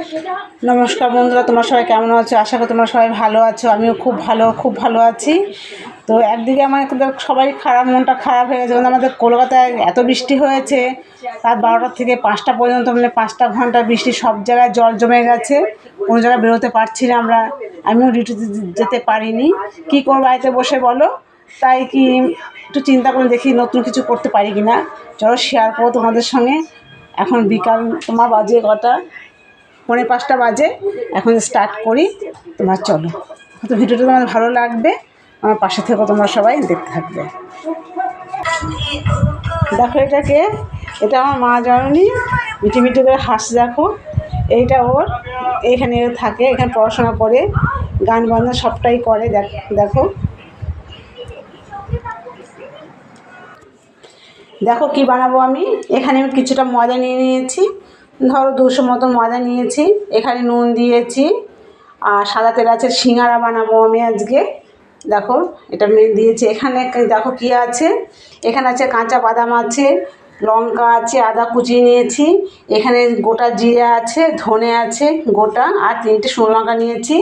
नमस्कार बंधुरा तुम्हारा सबाई केमन आछो आशा करी तुम्हारा सबाई भालो आछो आमिओ खूब भालो आछि। तो एकदिके आमादेर सबाई खराब मनटा खराब हये गेछे आमादेर कलकाताय एत बिस्टी हयेछे रात 12टा থেকে 5টা पर्यन्त মানে 5টা घंटा बिस्टी सब জায়গায় जल जमे गेছে কোনো জায়গায় বেরোতে পারছি না আমরা আমিও ডিউটিতে যেতে পারিনি কি করব বাড়িতে বসে বলো তাই কি একটু চিন্তা করে দেখি নতুন কিছু করতে পারি কিনা চলো শেয়ার করব তোমাদের সঙ্গে। এখন বিকাল তোমার বাজে কটা 4:45 বাজে এখন স্টার্ট করি তোমার চলো তো ভিডিওটা তোমাদের ভালো লাগবে আমার পাশে থেকে তোমরা সবাই দেখতে থাকবে। দেখো এটাকে এটা আমার মা জননী মিটি মিটি করে হাসছে দেখো এইটা ওর এখানে থাকে এখানে পড়াশোনা করে গান বাজনা সবটাই করে দেখো দেখো কি বানাবো আমি এখানে আমি কিছুটা ময়দা নিয়ে নিয়েছি ধরো 200 মতো ময়দা নিয়েছি এখানে নুন দিয়েছি আর সাদা তেল আছে সিঙ্গারা বানাবো আমি আজকে দেখো এটা মেন দিয়েছি এখানে দেখো কি আছে এখানে আছে কাঁচা বাদাম আছে লঙ্কা আছে আদা কুচি নিয়েছি এখানে গোটা জিরা আছে ধনে আছে গোটা আর 3টে শুকনো লঙ্কা নিয়েছি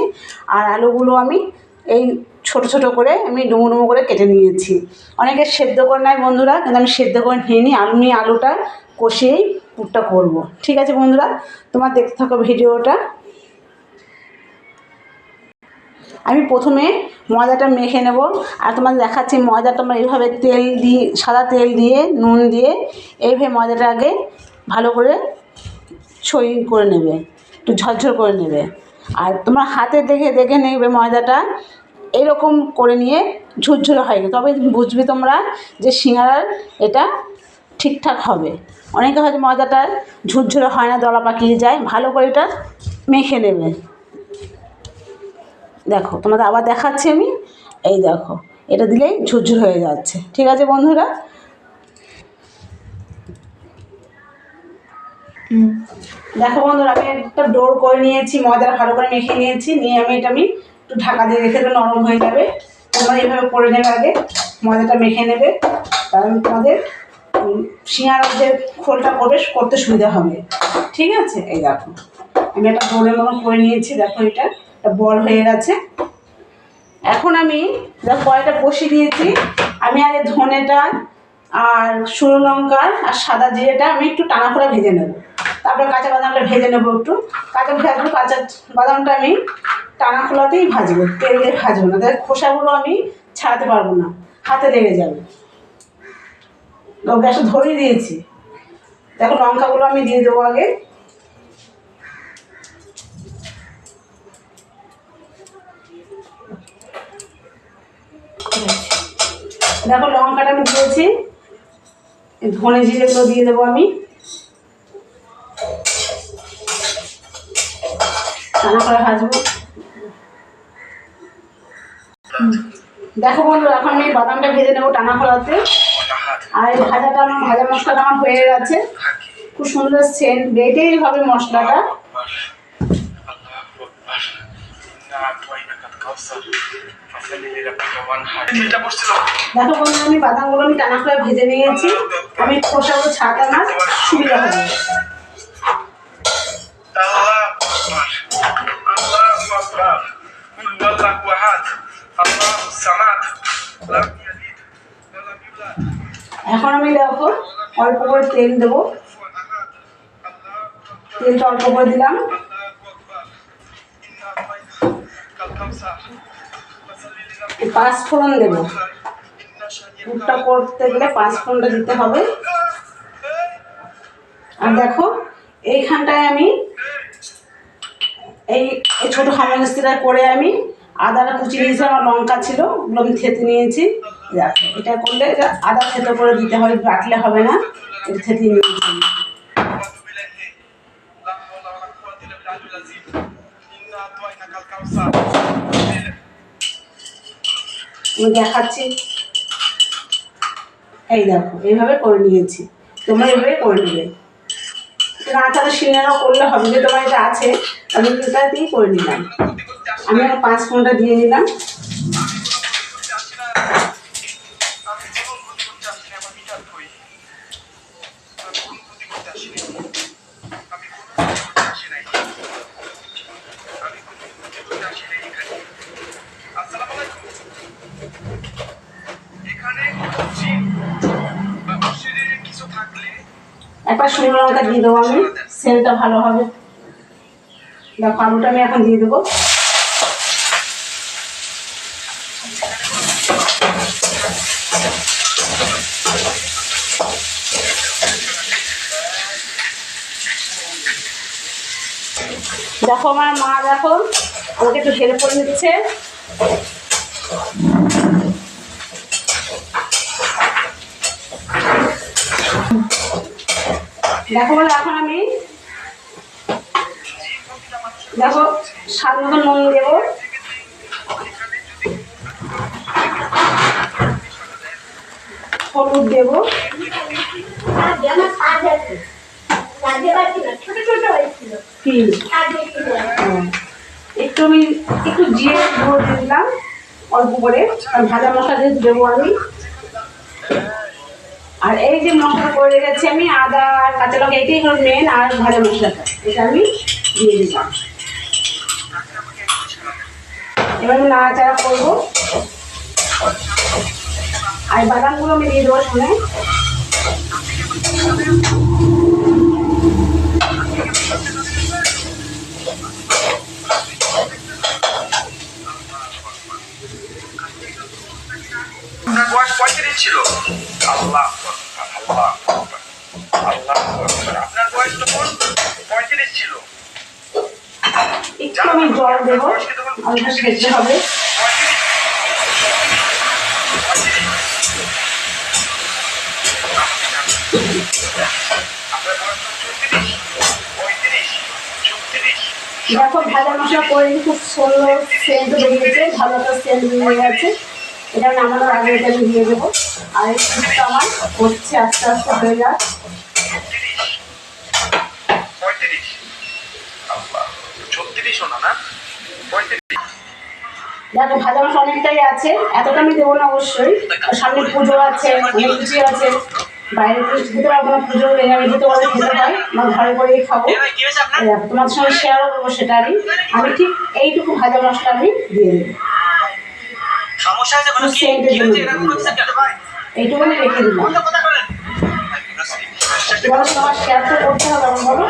আর আলুগুলো আমি এই ছোট ছোট করে আমি ডুমো ডুমো করে কেটে নিয়েছি অনেকে সেদ্ধ করে নেয় বন্ধুরা কিন্তু আমি সেদ্ধ করে নিইনি আলু নিয়ে আলুটা কষিয়েই পুরটা করব ঠিক আছে বন্ধুরা তোমরা দেখতে থাকো ভিডিওটা। আমি প্রথমে ময়দাটা মেখে নেব আর তোমাদের দেখাচ্ছি ময়দা তোমরা এইভাবে তেল দিয়ে সাদা তেল দিয়ে নুন দিয়ে এইভাবে ময়দাটা আগে ভালো করে ছড়ি করে নেবে একটু ঝরঝর করে নেবে আর তোমরা হাতে দেখে দেখে নেবে ময়দাটা এরকম করে নিয়ে ঝুরঝুরে হয় তবে বুঝবে তোমরা যে সিঙ্গারার এটা ঠিকঠাক হবে অনেকে হয়তো ময়দাটা ঝুরঝুরে হয় না দলা পাকিয়ে যায় ভালো করে এটা মেখে নেবে দেখো তোমাদের আবার দেখাচ্ছি আমি এই দেখো এটা দিলেই ঝুরঝুর হয়ে যাচ্ছে ঠিক আছে বন্ধুরা। দেখো বন্ধুরা আমি একটা ডোর করে নিয়েছি ময়দাটা ভালো করে মেখে নিয়েছি নিয়ে আমি একটু ঢাকা দিয়ে রেখে দেবো নরম হয়ে যাবে তোমরা এইভাবে করে নেবে আগে ময়দাটা মেখে নেবে কারণ তোমাদের সিঙ্গারার যে খোলটা করতে সুবিধা হবে ঠিক আছে। এই দেখো আমি একটা ডোরের মতো করে নিয়েছি দেখো এটা বল হয়ে গেছে এখন আমি কড়াইটা বসিয়ে দিয়েছি আমি আগে ধনেটা আর শুকনো লঙ্কা আর সাদা জিরেটা আমি একটু টানা করে ভেজে নেব তারপরে কাঁচা বাদামটা ভেজে নেবো একটু কাঁচা বাদামটা আমি টানা খোলাতেই ভাজবো তেল দিয়ে ভাজবো না তাহলে খোসাগুলো আমি ছাড়াতে পারবো না হাতে লেগে যাবে গ্যাসটা ধরিয়ে দিয়েছি দেখো লঙ্কাগুলো আমি দিয়ে দেবো আগে দেখো লঙ্কাটা আমি দিয়েছি ধনে জিরেগুলো দিয়ে দেবো আমি টানা করে ভাজবো দেখো বন্ধু এখন আমি বাদামটা ভেজে নেবো টানা খোলাতে আর এই ভাজা মশলাটা আমার হয়ে গেছে খুব সুন্দর সেন্ট বেটেই হবে মশলাটা দেখো বন্ধু আমি বাদামগুলো আমি টানা করে ভেজে নিয়েছি আমি খোসাগুলো ছাড়াতে আমার সুবিধা হবে এখন আমি দেখো অল্প করে তেল দেবো তেলটা অল্প করে দিলাম পাঁচফোড়ন দেবো পুরটা করতে গেলে পাঁচফোড়নটা দিতে হবে আর দেখো এইখানটায় আমি এই ছোটো হামানস্তিটা করে আমি আদাটা কুচি নিয়েছি আমার লঙ্কা ছিল ওগুলো আমি থেতে নিয়েছি দেখো এটা করলে আদা থেতো করে দিতে হবে বাটলে হবে না এটা থেতে নিয়েছি আমি দেখাচ্ছি এই দেখো এইভাবে করে নিয়েছি তোমরা এইভাবে করে নেবে না তাহলে সিঙ্গারাও করলে হবে যে তোমার এটা আছে আমি এটাতেই করে নিলাম আমি আর 5 ঘন্টা দিয়ে নিলাম একটা শুকনো লঙ্কা দিয়ে দেবো আমি, সেন্টটা ভালো হবে। দেখো আলুটা আমি এখন দিয়ে দেবো। দেখো আমার মা দেখো আমাকে একটু হেল্প করে নিচ্ছে। দেখো বলে এখন আমি দেখো স্বাদ মতো নুন দেবো, হলুদ দেবো, একটু আমি একটু জিরে গুঁড়ো দিয়ে দিলাম অল্প করে, কারণ ভাজা মশলা যেহেতু দেবো আমি। আর এই যে মশলা করে রেখেছি আমি আদা আর কাঁচা লঙ্কা, এটাই হলো মেন। আর ভাজা মশলাটা এটা আমি দিয়ে দিলাম। এবার আমি নাড়াচাড়া করবো। আর বাদামগুলো আমি দিয়ে দেবো শুনে। বয়স 35 ছিল। আল্লাহ আল্লাহ আল্লাহ, আপনার বয়স তখন 35 ছিল। একটু আমি জল দেবো, আলুটা সেদ্ধ হবে। দেখো ভাজা মশলা করে খুব সুন্দর সেন্ট বেরিয়েছে, ভালো একটা সেন্ট বেরিয়ে গেছে। এটা নামানোর আগে এটা আমি দিয়ে দেবো। আর এই সুপটা আমার হচ্ছে, আস্তে আস্তে হয়ে যাক। দেখো ভাজা মশলা অনেকটাই আছে, এতটা আমি দেবো না অবশ্যই। সামনে পুজো আছে, অনেক কিছুই আছে। বাইরে তো দিতে পারবো না, পুজো আমি দিতে পারলে খেতে হয়, আমার ঘরে করেই খাবো। তোমার সঙ্গে শেয়ারও করবো সেটা। আমি ঠিক এইটুকু ভাজা মশলা আমি দিয়ে দেবো, এইটুকু আমি রেখে দিলাম। বলো তোমার শেয়ার তো করতে হবে আমার, বলো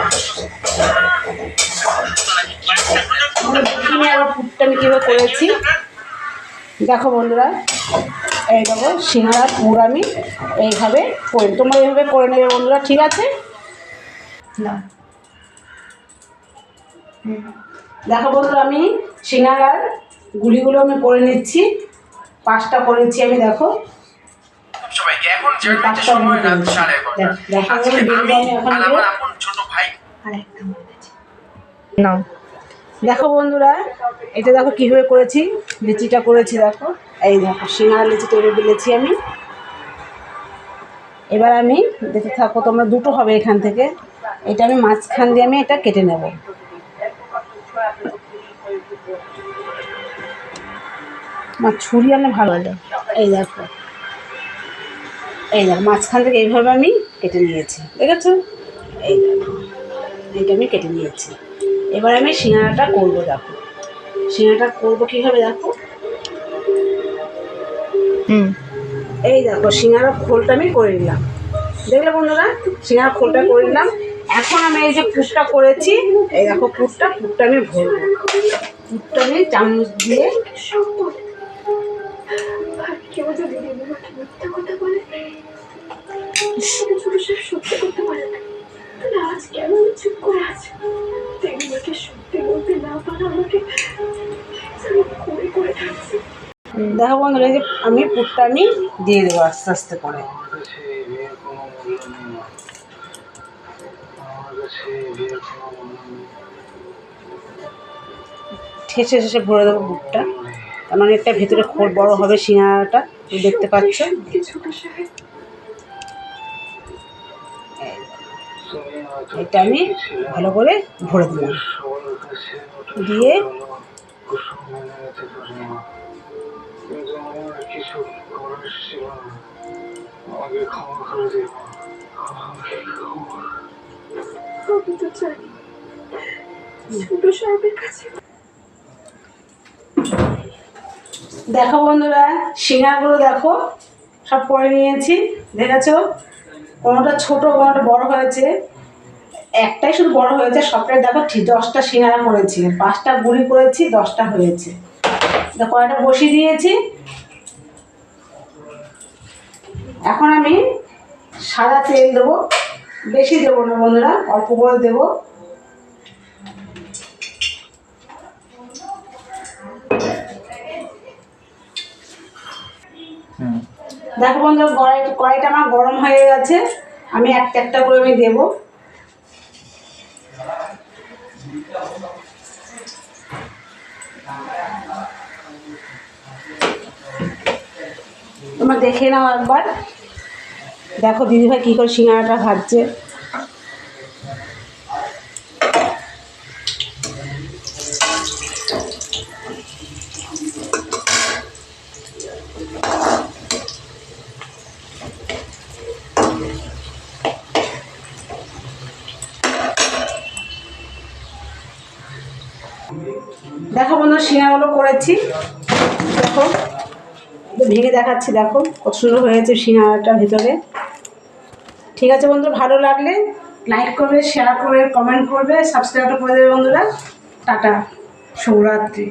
দেখিনি আবার পুরটা আমি কীভাবে করেছি। দেখো বন্ধুরা, এই দেখো সিঙ্গাড়ার পুর আমি এইভাবে করে, তোমরা এইভাবে করে নেবে বন্ধুরা, ঠিক আছে? না দেখো বন্ধুরা, আমি সিঙ্গাড়ার গুলিগুলো আমি করে নিচ্ছি। 5টা করেছি আমি। দেখো সবাইকে এখন জার্মানিতে সময় রাত 11:30। ছোট ভাই না দেখো বন্ধুরা, এটা দেখো কীভাবে করেছি, লিচিটা করেছি। দেখো এই দেখো সিঙ্গাড়া লিচি তৈরি বেলেছি আমি। এবার আমি দেখতে থাকো তোমরা, দুটো হবে এখান থেকে। এটা আমি মাঝখান দিয়ে আমি এটা কেটে নেব। আমার ছুরি আনলে ভালো হলো। এই দেখো, এই দেখো মাঝখান থেকে এইভাবে আমি কেটে নিয়েছি, দেখেছো? এই দেখো এইটা আমি কেটে নিয়েছি। এবার আমি সিঙ্গাড়াটা করবো। দেখো সিঙ্গাড়াটা করবো কীভাবে, দেখো এই দেখো সিঙ্গাড়ার খোলটা আমি করে নিলাম। দেখলে বন্ধুরা, সিঙ্গাড়ার খোলটা করে নিলাম। এখন আমি এই যে পুরটা করেছি, এই দেখো পুরটা আমি ভরবো। পুরটা আমি চামচ দিয়ে, কেউ যদি দিদিমাকে মিথ্যা কথা বলে, ছোট সব সত্যি করতে পারে না, তাহলে আজ কেন চুপ করে আছে? দিদিমাকে সত্যি বলতে না পারা আমাকে করে করে থাকছে। দেখো বন্ধুরা, এই যে আমি পুরটা আমি দিয়ে দেবো আস্তে আস্তে করে। ঠেসে ঠেসে ভরে দেবো পুরটা, কারণ অনেকটা ভেতরে খোল বড় হবে সিঙ্গাড়াটা, দেখতে পাচ্ছ। এটা আমি ভালো করে ভরে দিলাম, দিয়ে দেখো বন্ধুরা, সিঙ্গাড়াগুলো দেখো সব করে নিয়েছি, দেখেছো? কোনোটা ছোট কোনোটা বড় হয়েছে, একটাই শুধু বড় হয়েছে, সবটাই দেখো ঠিক 10টা সিঙ্গারা করেছি, 5টা গুঁড়ি করেছি, 10টা হয়েছে। কড়াইটা বসিয়ে দিয়েছি। এখন আমি সাদা তেল দেবো, বেশি দেবো না বন্ধুরা, অল্প করে দেবো। দেখো বন্ধুরা কড়াইটা আমার গরম হয়ে গেছে, আমি একটা একটা করে আমি দেবো। তোমরা দেখে নাও একবার, দেখো দিদিভাই কী করে সিঙ্গারাটা ভাজছে। দেখো বন্ধু সিঙ্গারাগুলো করেছি, দেখো ভেঙে দেখাচ্ছি, দেখো কত সুন্দর হয়েছে সিঙ্গারাটার ভিতরে। ঠিক আছে বন্ধু, ভালো লাগলে লাইক করবে, শেয়ার করবে, কমেন্ট করবে, সাবস্ক্রাইব করে দেবে বন্ধুরা। টাটা, শুভরাত্রি।